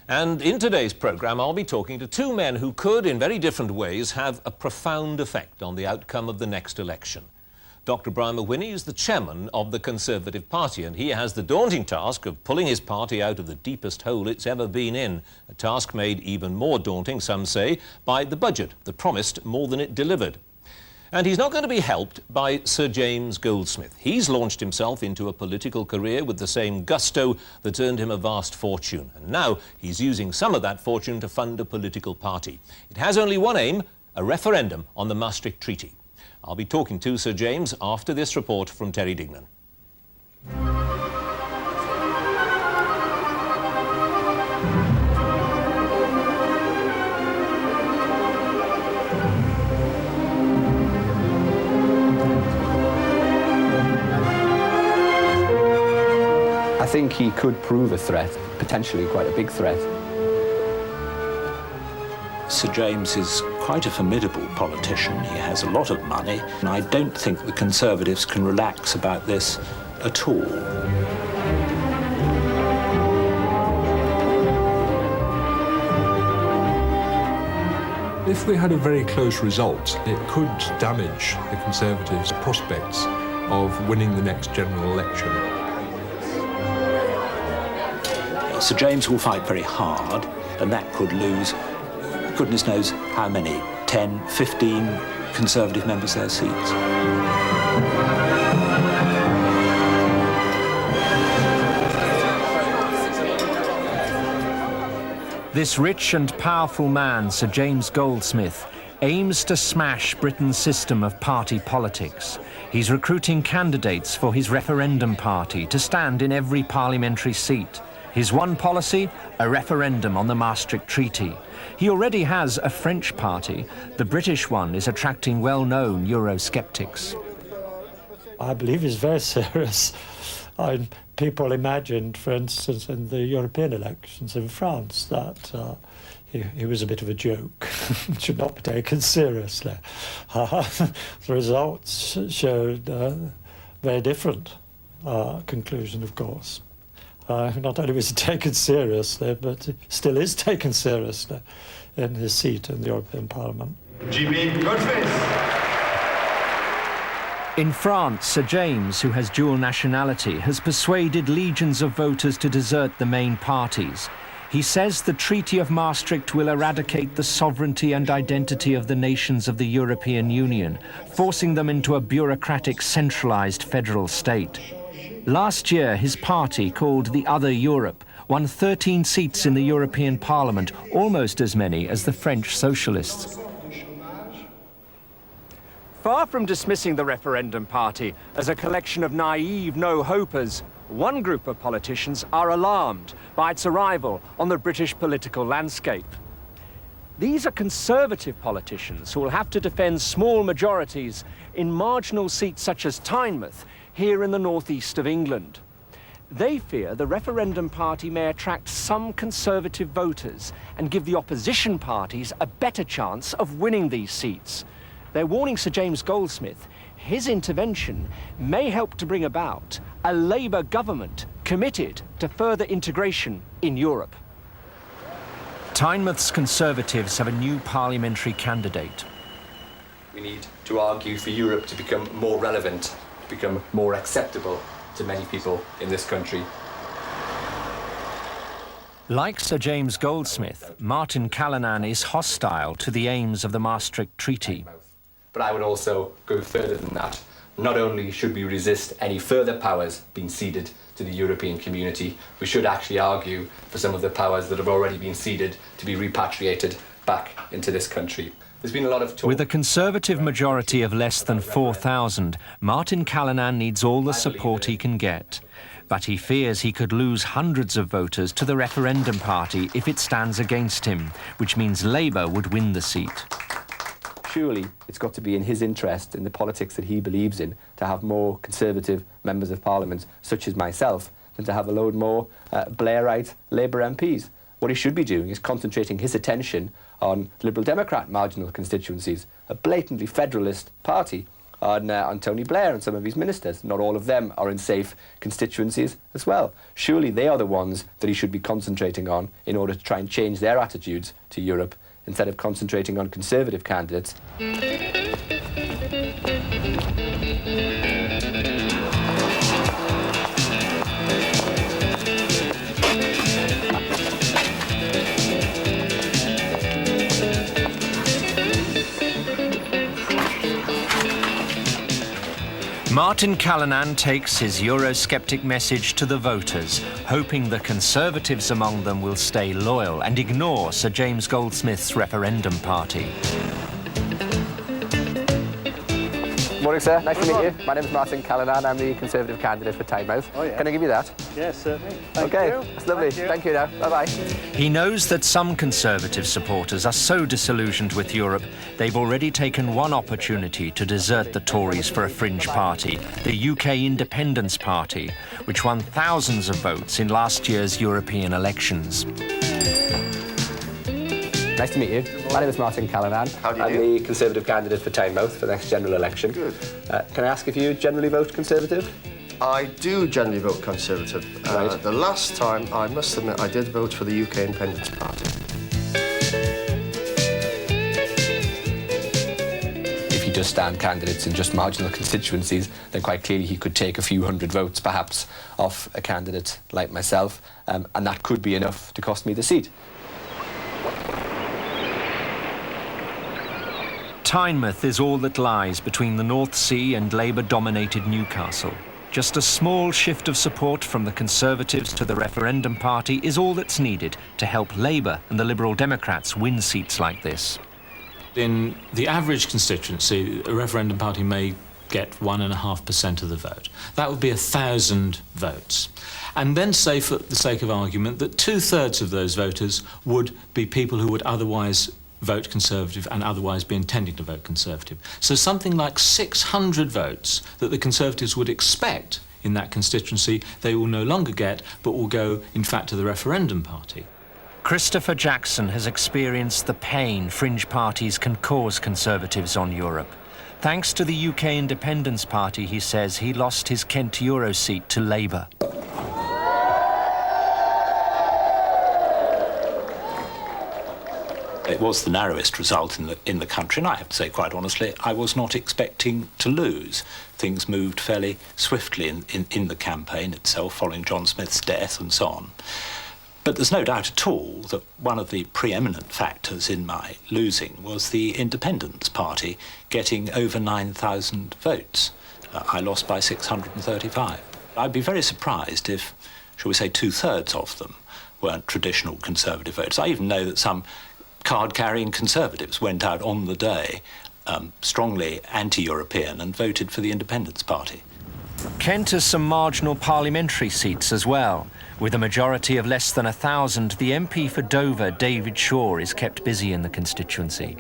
And in today's programme, I'll be talking to two men who could, in very different ways, have a profound effect on the outcome of the next election. Dr. Brian McWhinney is the chairman of the Conservative Party, and he has the daunting task of pulling his party out of the deepest hole it's ever been in, a task made even more daunting, some say, by the budget that promised more than it delivered. And he's not going to be helped by Sir James Goldsmith. He's launched himself into a political career with the same gusto that's earned him a vast fortune. And now he's using some of that fortune to fund a political party. It has only one aim, a referendum on the Maastricht Treaty. I'll be talking to Sir James after this report from Terry Dignan. I think he could prove a threat, potentially quite a big threat. Sir James is quite a formidable politician. He has a lot of money, and I don't think the Conservatives can relax about this at all. If we had a very close result, it could damage the Conservatives' prospects of winning the next general election. Sir James will fight very hard, and that could lose goodness knows how many, 10, 15 Conservative members their seats. This rich and powerful man, Sir James Goldsmith, aims to smash Britain's system of party politics. He's recruiting candidates for his referendum party to stand in every parliamentary seat. His one policy, a referendum on the Maastricht Treaty. He already has a French party. The British one is attracting well-known Eurosceptics. I believe he's very serious. People imagined, for instance, in the European elections in France, that he was a bit of a joke, should not be taken seriously. The results showed a very different conclusion, of course. Not only was he taken seriously, but he still is taken seriously in his seat in the European Parliament. In France, Sir James, who has dual nationality, has persuaded legions of voters to desert the main parties. He says the Treaty of Maastricht will eradicate the sovereignty and identity of the nations of the European Union, forcing them into a bureaucratic, centralised federal state. Last year, his party, called the Other Europe, won 13 seats in the European Parliament, almost as many as the French socialists. Far from dismissing the Referendum Party as a collection of naive no-hopers, one group of politicians are alarmed by its arrival on the British political landscape. These are Conservative politicians who will have to defend small majorities in marginal seats such as Tynemouth, here in the northeast of England. They fear the Referendum Party may attract some Conservative voters and give the opposition parties a better chance of winning these seats. They're warning Sir James Goldsmith his intervention may help to bring about a Labour government committed to further integration in Europe. Tynemouth's Conservatives have a new parliamentary candidate. We need to argue for Europe to become more relevant, become more acceptable to many people in this country. Like Sir James Goldsmith, Martin Callanan is hostile to the aims of the Maastricht Treaty. But I would also go further than that. Not only should we resist any further powers being ceded to the European community, we should actually argue for some of the powers that have already been ceded to be repatriated back into this country. There's been a lot of talk. With a Conservative majority of less than 4,000, Martin Callanan needs all the support he can get. But he fears he could lose hundreds of voters to the Referendum Party if it stands against him, which means Labour would win the seat. Surely it's got to be in his interest, in the politics that he believes in, to have more Conservative members of Parliament, such as myself, than to have a load more Blairite Labour MPs. What he should be doing is concentrating his attention on Liberal Democrat marginal constituencies, a blatantly federalist party, on Tony Blair and some of his ministers. Not all of them are in safe constituencies as well. Surely they are the ones that he should be concentrating on in order to try and change their attitudes to Europe, instead of concentrating on Conservative candidates. Martin Callanan takes his Eurosceptic message to the voters, hoping the Conservatives among them will stay loyal and ignore Sir James Goldsmith's Referendum Party. Morning, sir. Nice to meet you. My name is Martin Callanan. I'm the Conservative candidate for Tynemouth. Oh, yeah. Can I give you that? Yes, certainly. Thank okay, you. that's lovely. Thank you now. Bye-bye. He knows that some Conservative supporters are so disillusioned with Europe, they've already taken one opportunity to desert the Tories for a fringe party, the UK Independence Party, which won thousands of votes in last year's European elections. Nice to meet you. My name is Martin Callanan. How do you I'm do? the Conservative candidate for Tynemouth for the next general election. Good. Can I ask if you generally vote Conservative? I do generally vote Conservative. Right. The last time, I must admit, I did vote for the UK Independence Party. If he does stand candidates in just marginal constituencies, then quite clearly he could take a few hundred votes, perhaps, off a candidate like myself, and that could be enough to cost me the seat. Tynemouth is all that lies between the North Sea and Labour-dominated Newcastle. Just a small shift of support from the Conservatives to the Referendum Party is all that's needed to help Labour and the Liberal Democrats win seats like this. In the average constituency, a Referendum Party may get 1.5% of the vote. That would be 1,000 votes. And then say, for the sake of argument, that 2/3 of those voters would be people who would otherwise vote Conservative and otherwise be intending to vote Conservative. So something like 600 votes that the Conservatives would expect in that constituency, they will no longer get, but will go, in fact, to the Referendum Party. Christopher Jackson has experienced the pain fringe parties can cause Conservatives on Europe. Thanks to the UK Independence Party, he says, he lost his Kent Euro seat to Labour. It was the narrowest result in the country, and I have to say, quite honestly, I was not expecting to lose. Things moved fairly swiftly in the campaign itself, following John Smith's death and so on. But there's no doubt at all that one of the preeminent factors in my losing was the Independence Party getting over 9,000 votes. I lost by 635. I'd be very surprised if, shall we say, 2/3 of them weren't traditional Conservative votes. I even know that some card-carrying Conservatives went out on the day strongly anti-European and voted for the Independence Party. Kent has some marginal parliamentary seats as well. With a majority of less than 1,000, the MP for Dover, David Shaw, is kept busy in the constituency.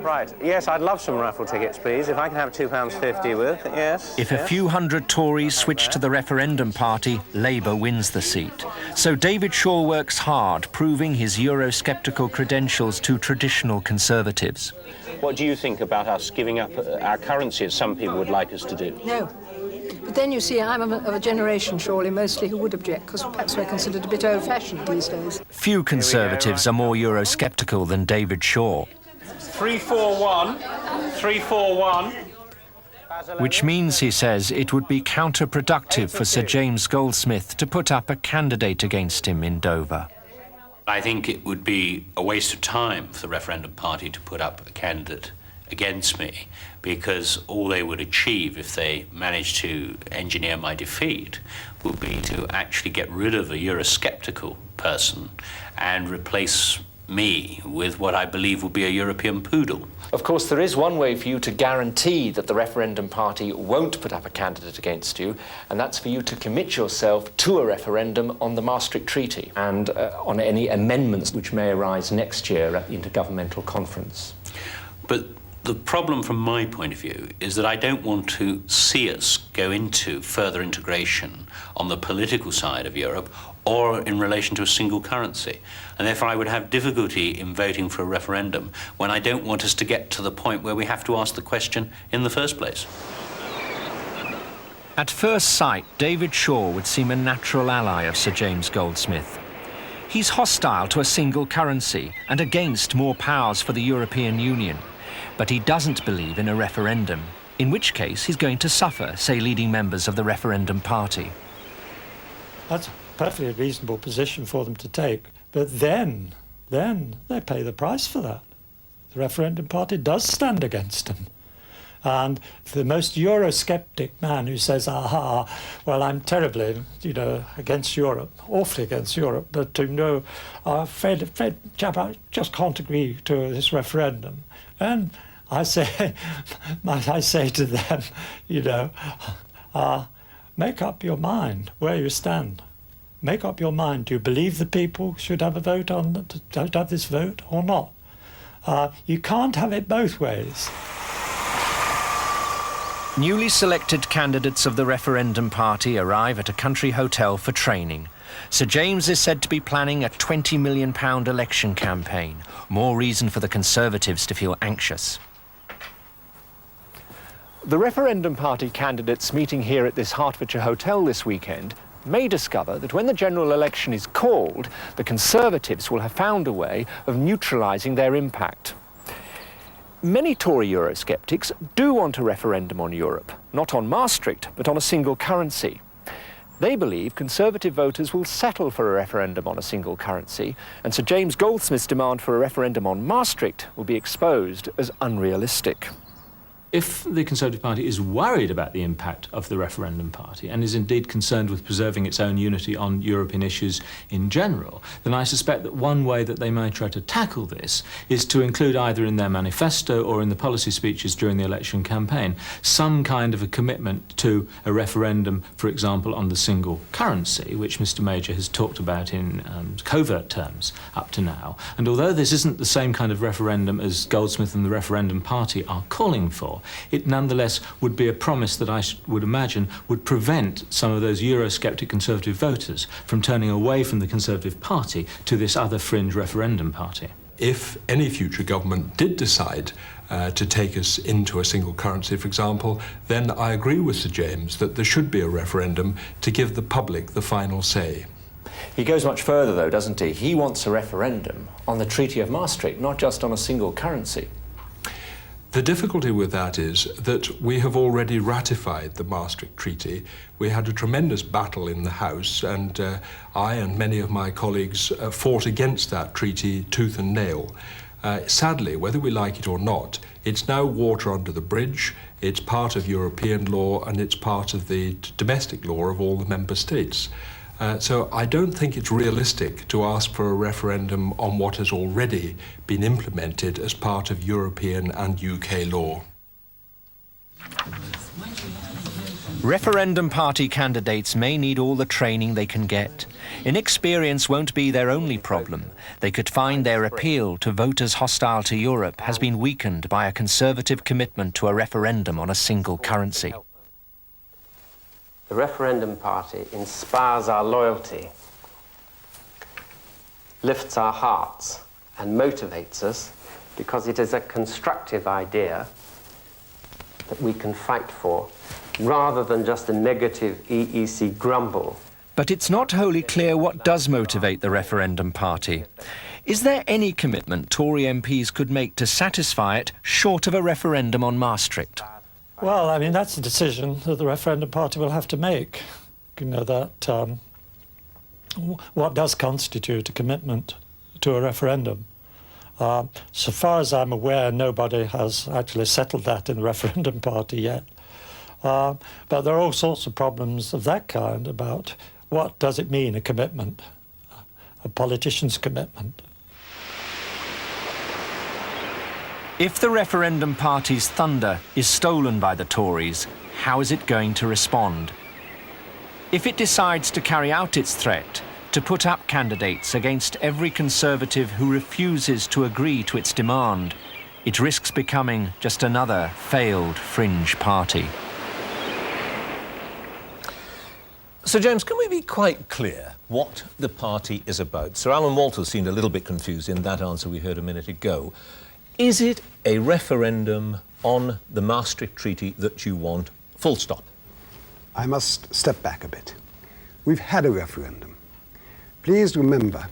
Right, yes, I'd love some raffle tickets, please, if I can have £2.50 worth, yes. If a few hundred Tories switch to the Referendum Party, Labour wins the seat. So David Shaw works hard, proving his Eurosceptical credentials to traditional Conservatives. What do you think about us giving up our currency, as some people would like us to do? No. But then, you see, I'm of a generation, surely, mostly, who would object, because perhaps we're considered a bit old-fashioned these days. Few Conservatives are more Eurosceptical than David Shaw. 341, 341. Which means, he says, it would be counterproductive for Sir James Goldsmith to put up a candidate against him in Dover. I think it would be a waste of time for the Referendum Party to put up a candidate against me, because all they would achieve if they managed to engineer my defeat would be to actually get rid of a Eurosceptical person and replace me with what I believe will be a European poodle. Of course, there is one way for you to guarantee that the Referendum Party won't put up a candidate against you, and that's for you to commit yourself to a referendum on the Maastricht Treaty and on any amendments which may arise next year at the Intergovernmental Conference. But the problem from my point of view is that I don't want to see us go into further integration on the political side of Europe or in relation to a single currency. And therefore I would have difficulty in voting for a referendum when I don't want us to get to the point where we have to ask the question in the first place. At first sight, David Shaw would seem a natural ally of Sir James Goldsmith. He's hostile to a single currency and against more powers for the European Union. But he doesn't believe in a referendum, in which case he's going to suffer, say leading members of the Referendum Party. That's a perfectly reasonable position for them to take. But then they pay the price for that. The Referendum Party does stand against them. And the most Eurosceptic man who says, aha, well, I'm terribly, against Europe, awfully against Europe, but Fred chap, I just can't agree to this referendum. And I say to them, make up your mind where you stand. Make up your mind. Do you believe the people should have a vote should have this vote or not? You can't have it both ways. Newly selected candidates of the Referendum Party arrive at a country hotel for training. Sir James is said to be planning a £20 million election campaign. More reason for the Conservatives to feel anxious. The Referendum Party candidates meeting here at this Hertfordshire hotel this weekend may discover that when the general election is called, the Conservatives will have found a way of neutralising their impact. Many Tory Eurosceptics do want a referendum on Europe, not on Maastricht, but on a single currency. They believe Conservative voters will settle for a referendum on a single currency, and Sir James Goldsmith's demand for a referendum on Maastricht will be exposed as unrealistic. If the Conservative Party is worried about the impact of the Referendum Party and is indeed concerned with preserving its own unity on European issues in general, then I suspect that one way that they may try to tackle this is to include either in their manifesto or in the policy speeches during the election campaign some kind of a commitment to a referendum, for example, on the single currency, which Mr Major has talked about in covert terms up to now. And although this isn't the same kind of referendum as Goldsmith and the Referendum Party are calling for, it nonetheless would be a promise that I would imagine would prevent some of those Eurosceptic Conservative voters from turning away from the Conservative Party to this other fringe Referendum Party. If any future government did decide to take us into a single currency, for example, then I agree with Sir James that there should be a referendum to give the public the final say. He goes much further, though, doesn't he? He wants a referendum on the Treaty of Maastricht, not just on a single currency. The difficulty with that is that we have already ratified the Maastricht Treaty. We had a tremendous battle in the House, and I and many of my colleagues fought against that treaty tooth and nail. Sadly, whether we like it or not, it's now water under the bridge, it's part of European law, and it's part of the domestic law of all the member states. So I don't think it's realistic to ask for a referendum on what has already been implemented as part of European and UK law. Referendum Party candidates may need all the training they can get. Inexperience won't be their only problem. They could find their appeal to voters hostile to Europe has been weakened by a Conservative commitment to a referendum on a single currency. The Referendum Party inspires our loyalty, lifts our hearts, and motivates us because it is a constructive idea that we can fight for, rather than just a negative EEC grumble. But it's not wholly clear what does motivate the Referendum Party. Is there any commitment Tory MPs could make to satisfy it short of a referendum on Maastricht? Well, I mean, that's a decision that the Referendum Party will have to make. That what does constitute a commitment to a referendum? So far as I'm aware, nobody has actually settled that in the Referendum Party yet. But there are all sorts of problems of that kind about what does it mean, a commitment, a politician's commitment. If the Referendum Party's thunder is stolen by the Tories, how is it going to respond? If it decides to carry out its threat, to put up candidates against every Conservative who refuses to agree to its demand, it risks becoming just another failed fringe party. Sir James, can we be quite clear what the party is about? Sir Alan Walters seemed a little bit confused in that answer we heard a minute ago. Is it a referendum on the Maastricht Treaty that you want, full stop? I must step back a bit. We've had a referendum. Please remember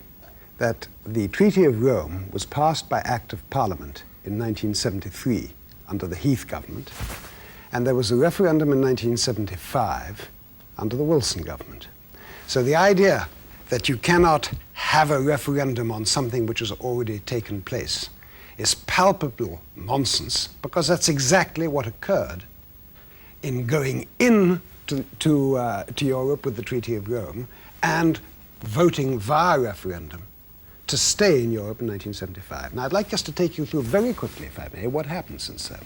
that the Treaty of Rome was passed by Act of Parliament in 1973 under the Heath government, and there was a referendum in 1975 under the Wilson government. So the idea that you cannot have a referendum on something which has already taken place is palpable nonsense, because that's exactly what occurred in going to Europe with the Treaty of Rome and voting via referendum to stay in Europe in 1975. Now, I'd like just to take you through very quickly, if I may, what happened since then.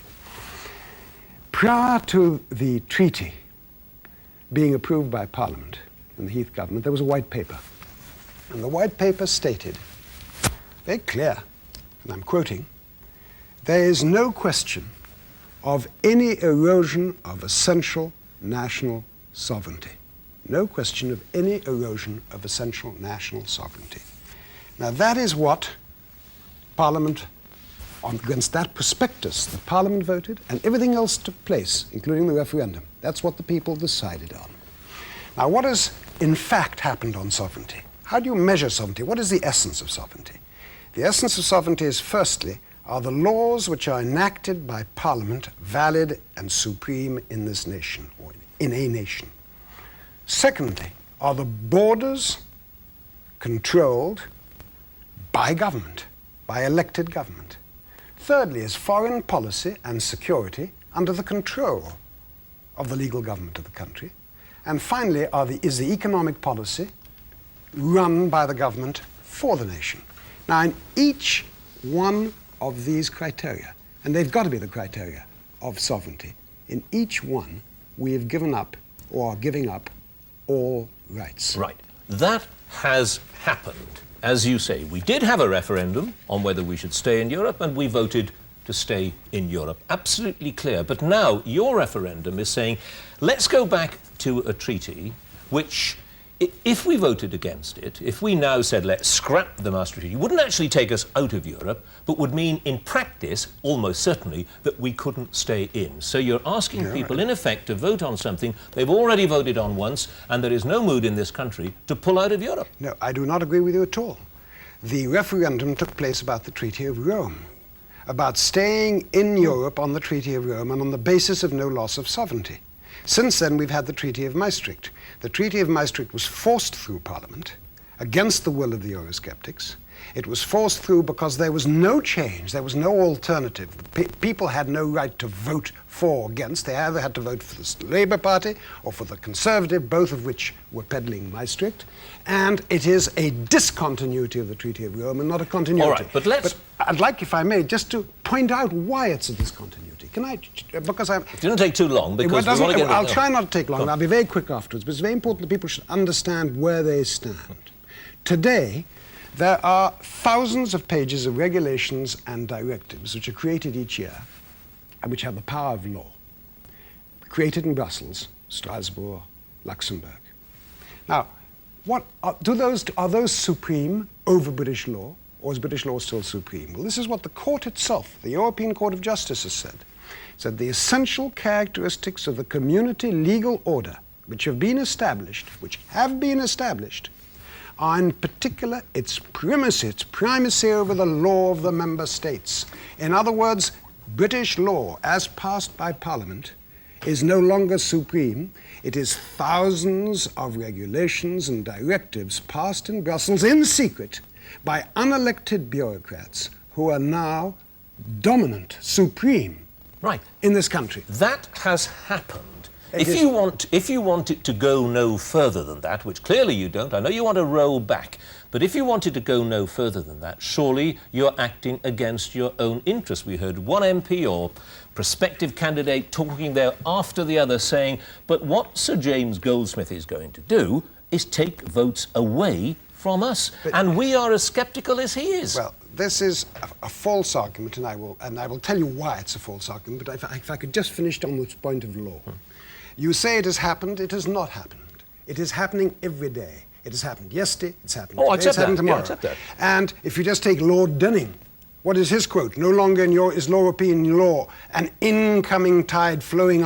Prior to the treaty being approved by Parliament and the Heath government, there was a white paper. And the white paper stated, very clear, and I'm quoting, "There is no question of any erosion of essential national sovereignty." No question of any erosion of essential national sovereignty. Now that is what Parliament, against that prospectus, the Parliament voted, and everything else took place, including the referendum. That's what the people decided on. Now what has in fact happened on sovereignty? How do you measure sovereignty? What is the essence of sovereignty? The essence of sovereignty is, firstly, are the laws which are enacted by Parliament valid and supreme in this nation, or in a nation? Secondly, are the borders controlled by government, by elected government? Thirdly, is foreign policy and security under the control of the legal government of the country? And finally, is the economic policy run by the government for the nation? Now, in each one of these criteria, and they've got to be the criteria of sovereignty, in each one we have given up, or are giving up, all rights. Right. That has happened. As you say, we did have a referendum on whether we should stay in Europe, and we voted to stay in Europe. Absolutely clear. But now your referendum is saying, let's go back to a treaty which, if we voted against it, if we now said let's scrap the Maastricht Treaty, wouldn't actually take us out of Europe, but would mean in practice, almost certainly, that we couldn't stay in. So you're asking people, in effect, to vote on something they've already voted on once, and there is no mood in this country to pull out of Europe. No, I do not agree with you at all. The referendum took place about the Treaty of Rome, about staying in Europe on the Treaty of Rome and on the basis of no loss of sovereignty. Since then, we've had the Treaty of Maastricht. The Treaty of Maastricht was forced through Parliament against the will of the Eurosceptics. It was forced through because there was no change, there was no alternative. People had no right to vote for or against. They either had to vote for the Labour Party or for the Conservative, both of which were peddling Maastricht. And it is a discontinuity of the Treaty of Rome and not a continuity. All right, but I'd like, if I may, just to point out why it's a discontinuity. Can I? Because it didn't take too long, because we want to get... I'll try not to take long. I'll be very quick afterwards, but it's very important that people should understand where they stand. Today, there are thousands of pages of regulations and directives which are created each year and which have the power of law. Created in Brussels, Strasbourg, Luxembourg. Now, are those supreme over British law, or is British law still supreme? Well, this is what the court itself, the European Court of Justice, has said. It said the essential characteristics of the community legal order which have been established, are in particular its primacy over the law of the member states. In other words, British law, as passed by Parliament, is no longer supreme. It is thousands of regulations and directives passed in Brussels in secret by unelected bureaucrats who are now dominant, supreme, in this country. That has happened. If you want it to go no further than that, which clearly you don't, I know you want to roll back, but if you wanted to go no further than that, surely you're acting against your own interests. We heard one MP or prospective candidate talking there after the other saying, but what Sir James Goldsmith is going to do is take votes away from us, and we are as sceptical as he is. Well, this is a false argument, and I will tell you why it's a false argument, but if I could just finish on this point of law. You say it has happened. It has not happened. It is happening every day. It has happened yesterday, it's happening today, it's happening tomorrow. Yeah, I accept that. And if you just take Lord Dunning, What is his quote? No longer is European law an incoming tide flowing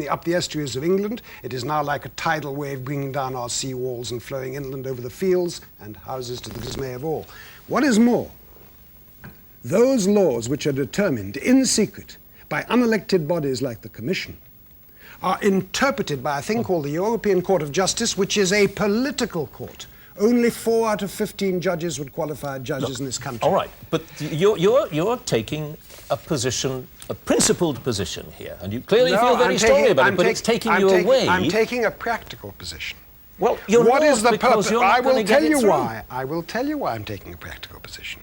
up the estuaries of England. It is now like a tidal wave bringing down our sea walls and flowing inland over the fields and houses to the dismay of all. What is more, those laws which are determined in secret by unelected bodies like the Commission are interpreted by a thing called the European Court of Justice, which is a political court. Only 4 out of 15 judges would qualify judges in this country. All right, but you're taking a position, a principled position here, and you clearly feel very strongly about it, but it's taking you away. I'm taking a practical position. Well, you're what not, is the because purpose? you're not I will tell you through. why. I will tell you why I'm taking a practical position.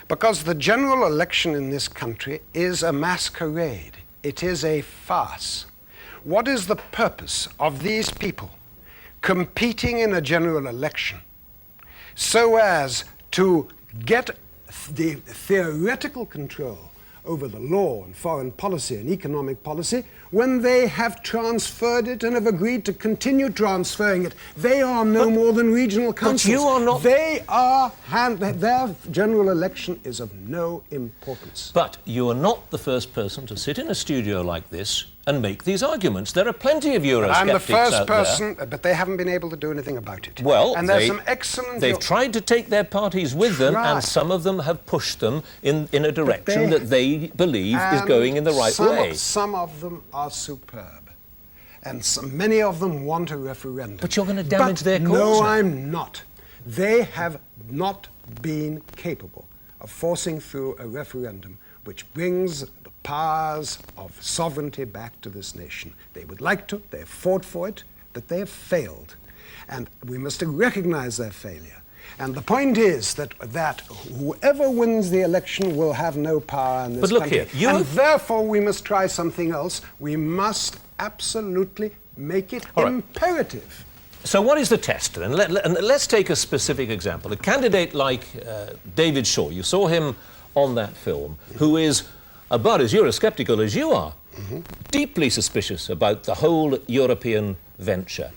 Because the general election in this country is a masquerade. It is a farce. What is the purpose of these people competing in a general election so as to get the theoretical control over the law and foreign policy and economic policy when they have transferred it and have agreed to continue transferring it? They are no more than regional councils. But you are not. Their general election is of no importance. But you are not the first person to sit in a studio like this and make these arguments. There are plenty of Eurosceptics I'm the first out person, there. but they haven't been able to do anything about it. Well, and there's some excellent... They've tried to take their parties with them, and some of them have pushed them in a direction that they believe is going in the right way. Some of them are superb, and many of them want a referendum. But you're going to damage their cause. No, I'm not. They have not been capable of forcing through a referendum which brings the powers of sovereignty back to this nation. They would like to, they have fought for it, but they have failed. And we must recognize their failure. And the point is that whoever wins the election will have no power in this country. And therefore we must try something else. We must absolutely make it imperative. So what is the test then? Let's take a specific example. A candidate like David Shaw, you saw him on that film, who is about as Eurosceptical as you are, deeply suspicious about the whole European venture.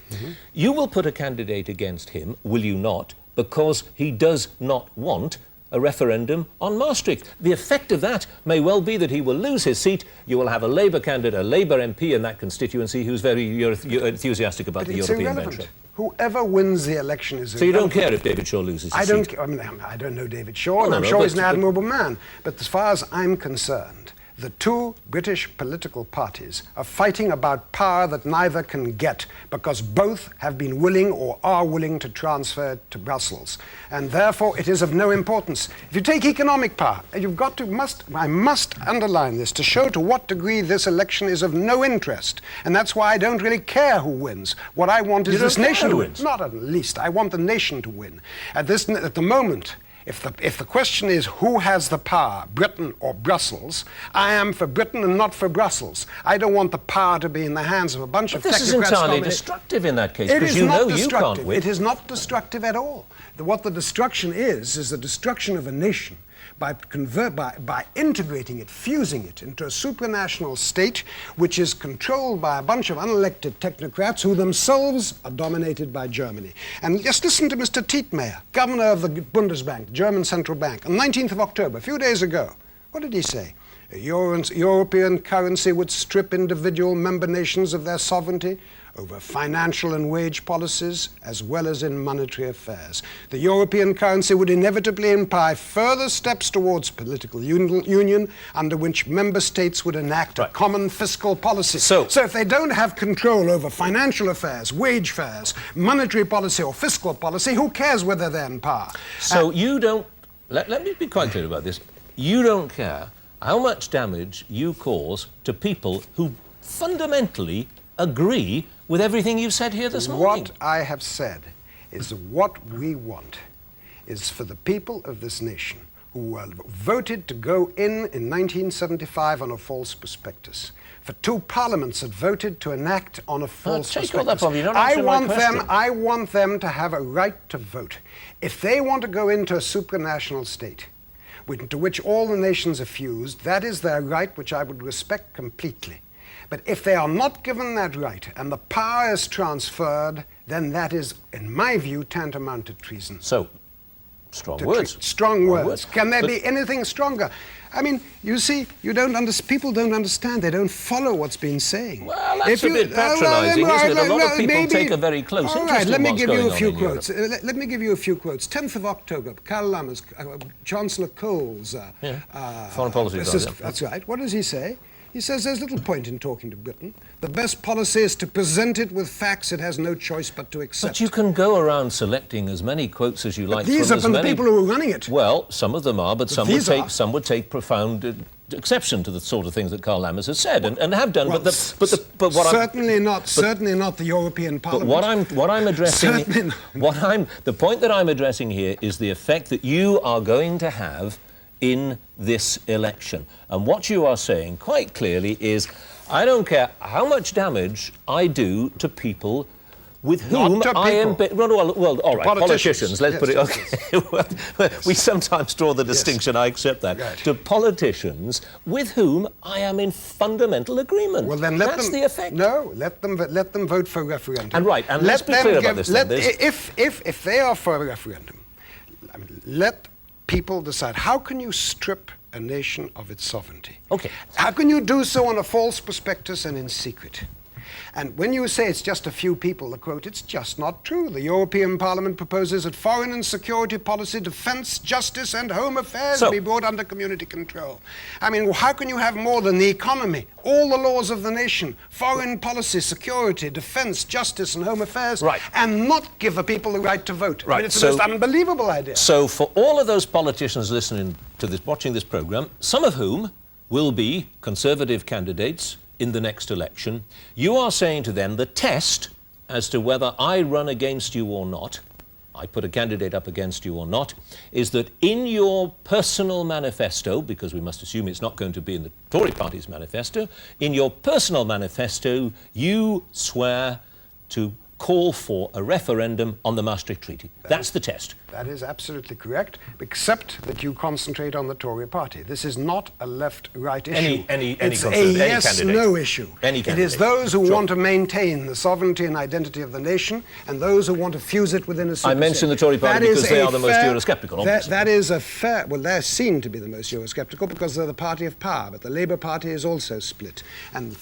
You will put a candidate against him, will you not, because he does not want a referendum on Maastricht. The effect of that may well be that he will lose his seat. You will have a Labour candidate, a Labour MP in that constituency who's very enthusiastic about the European venture. Whoever wins the election is irrelevant. So you don't care if David Shaw loses his seat? I don't know David Shaw, and I'm sure he's an admirable man. But as far as I'm concerned, the two British political parties are fighting about power that neither can get because both have been willing or are willing to transfer it to Brussels. And therefore it is of no importance. If you take economic power, I must underline this to show to what degree this election is of no interest. And that's why I don't really care who wins. What I want is this nation to win. Not at least. I want the nation to win. At the moment, if the question is who has the power, Britain or Brussels, I am for Britain and not for Brussels. I don't want the power to be in the hands of a bunch of technocrats. This is entirely destructive in that case, because you know you can't win. It is not destructive at all. What the destruction is the destruction of a nation by integrating it, fusing it into a supranational state which is controlled by a bunch of unelected technocrats who themselves are dominated by Germany. And just listen to Mr. Tietmeyer, governor of the Bundesbank, German central bank, on 19th of October, a few days ago. What did he say? A European currency would strip individual member nations of their sovereignty over financial and wage policies, as well as in monetary affairs. The European currency would inevitably imply further steps towards political union, under which member states would enact a common fiscal policy. So if they don't have control over financial affairs, wage affairs, monetary policy or fiscal policy, who cares whether they're in power? So you don't... Let me be quite clear about this. You don't care how much damage you cause to people who fundamentally agree with everything you've said here this morning. What I have said is what we want is for the people of this nation who voted to go in 1975 on a false prospectus, for two parliaments that voted to enact on a false prospectus. I want them to have a right to vote. If they want to go into a supranational state, to which all the nations are fused, that is their right, which I would respect completely. But if they are not given that right and the power is transferred, then that is, in my view, tantamount to treason. So, Strong to words. treat. Strong words. words. Can there But- be anything stronger? I mean, you see, people don't understand. They don't follow what's been saying. Well, that's a bit patronising, isn't it? A lot of people take a very close all interest right, let in me what's give going you a on few in Europe. quotes. Let me give you a few quotes. 10th of October, Karl Lammers, Chancellor Kohl's Foreign policy assistant. advisor. That's right. What does he say? He says there's little point in talking to Britain. The best policy is to present it with facts it has no choice but to accept. But you can go around selecting as many quotes as you like. These are as from the many... people who are running it. Well, some of them are, but some would take profound exception to the sort of things that Karl Lammers has said and have done. Well, but what certainly not the European Parliament. But what I'm addressing, Certainly not. the point that I'm addressing here is the effect that you are going to have in this election. And what you are saying quite clearly is, I don't care how much damage I do to people with whom I am... Well, all right, politicians, let's put it... Okay. Well, we sometimes draw the distinction, I accept that. Right. To politicians with whom I am in fundamental agreement. Well, then That's the effect. No, let them vote for a referendum. And right, and let's be clear about this then. If they are for a referendum, I mean, let people decide. How can you strip a nation of its sovereignty? Okay. How can you do so on a false prospectus and in secret? And when you say it's just a few people, the quote, it's just not true. The European Parliament proposes that foreign and security policy, defence, justice and home affairs be brought under community control. I mean, how can you have more than the economy, all the laws of the nation, foreign policy, security, defence, justice and home affairs, and not give the people the right to vote? Right. I mean, it's the most unbelievable idea. So for all of those politicians listening to this, watching this programme, some of whom will be Conservative candidates in the next election, you are saying to them the test as to whether I run against you or not, I put a candidate up against you or not, is that in your personal manifesto, because we must assume it's not going to be in the Tory party's manifesto, in your personal manifesto, you swear to call for a referendum on the Maastricht Treaty. That's the test. That is absolutely correct, except that you concentrate on the Tory party. This is not a left-right issue. It's a yes-no issue. It is those who want to maintain the sovereignty and identity of the nation, and those who want to fuse it within a superstate. I mentioned the Tory party because they are the most Eurosceptical, obviously. That is a fair... Well, they're seen to be the most Eurosceptical because they're the party of power, but the Labour Party is also split. And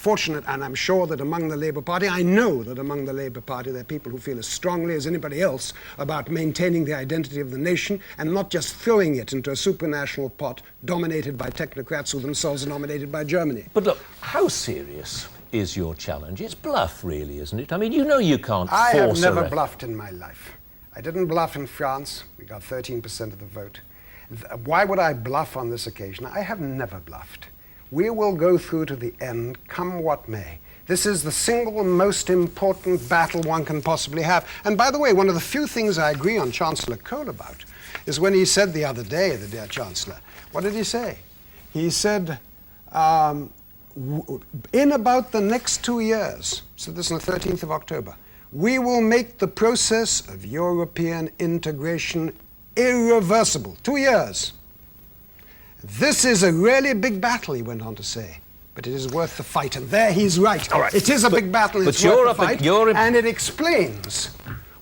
I'm sure that among the Labour Party, I know that among the Labour Party, there are people who feel as strongly as anybody else about maintaining the identity of the nation and not just throwing it into a supranational pot dominated by technocrats who themselves are nominated by Germany. But look, how serious is your challenge? It's bluff, really, isn't it? I mean, you know you can't force I have never bluffed in my life. I didn't bluff in France. We got 13% of the vote. Why would I bluff on this occasion? I have never bluffed. We will go through to the end, come what may. This is the single most important battle one can possibly have. And by the way, one of the few things I agree on Chancellor Kohl about is when he said the other day, the dear Chancellor, what did he say? He said, in about the next 2 years, so this is on the 13th of October, we will make the process of European integration irreversible. 2 years. This is a really big battle, he went on to say. But it is worth the fight, and there he's right. All right. It is a big battle, it's worth the fight, and it explains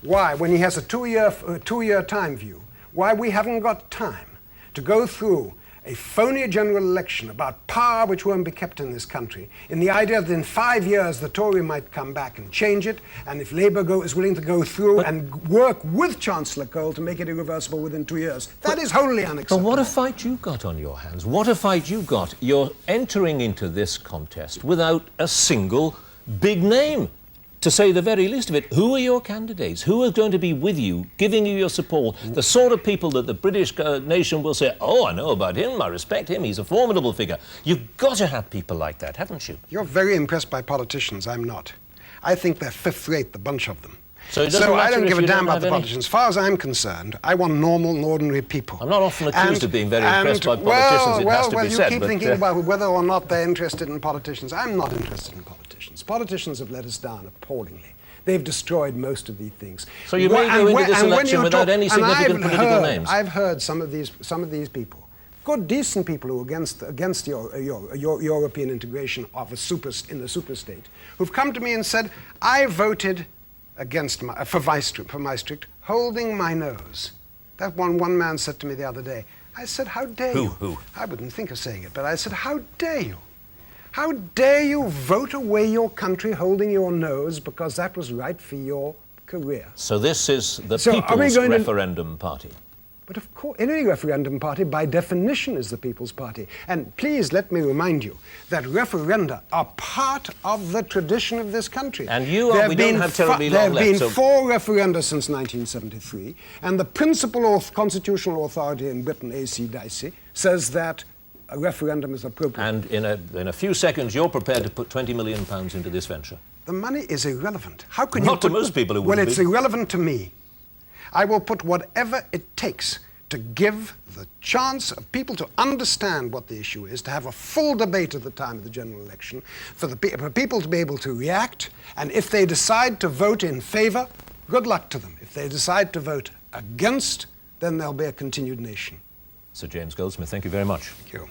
why, when he has a two-year time view, why we haven't got time to go through a phony general election about power which won't be kept in this country, in the idea that in 5 years the Tory might come back and change it, and if Labour is willing to go through and work with Chancellor Kohl to make it irreversible within 2 years. That is wholly unacceptable. But what a fight you got on your hands. What a fight you got. You're entering into this contest without a single big name, to say the very least of it. Who are your candidates? Who are going to be with you, giving you your support? The sort of people that the British nation will say, oh, I know about him, I respect him, he's a formidable figure. You've got to have people like that, haven't you? You're very impressed by politicians. I'm not. I think they're fifth-rate, the bunch of them. So I don't give a damn about the politicians. As far as I'm concerned, I want normal and ordinary people. I'm not often accused of being very impressed by politicians, it has to be said. You keep thinking about whether or not they're interested in politicians. I'm not interested in politicians. Politicians have let us down appallingly. They've destroyed most of these things. So you may go into this election without any significant political names. I've heard some of these people, good, decent people who are against your European integration of in the superstate, who've come to me and said, I voted for Maastricht, holding my nose. That one man said to me the other day, I said, how dare you? Who? I wouldn't think of saying it, but I said, how dare you? How dare you vote away your country holding your nose because that was right for your career? So this is the So are we People's going to- Referendum Party. But of course, any referendum party, by definition, is the People's Party. And please let me remind you that referenda are part of the tradition of this country. And we don't have terribly There long have left. been 4 referenda since 1973, and the principal constitutional authority in Britain, A.C. Dicey, says that a referendum is appropriate. And in a few seconds, you're prepared to put £20 million into this venture. The money is irrelevant. How can Not you to most people, it Well, wouldn't it's be. irrelevant to me. I will put whatever it takes to give the chance of people to understand what the issue is, to have a full debate at the time of the general election, for people to be able to react, and if they decide to vote in favour, good luck to them. If they decide to vote against, then there'll be a continued nation. Sir James Goldsmith, thank you very much. Thank you.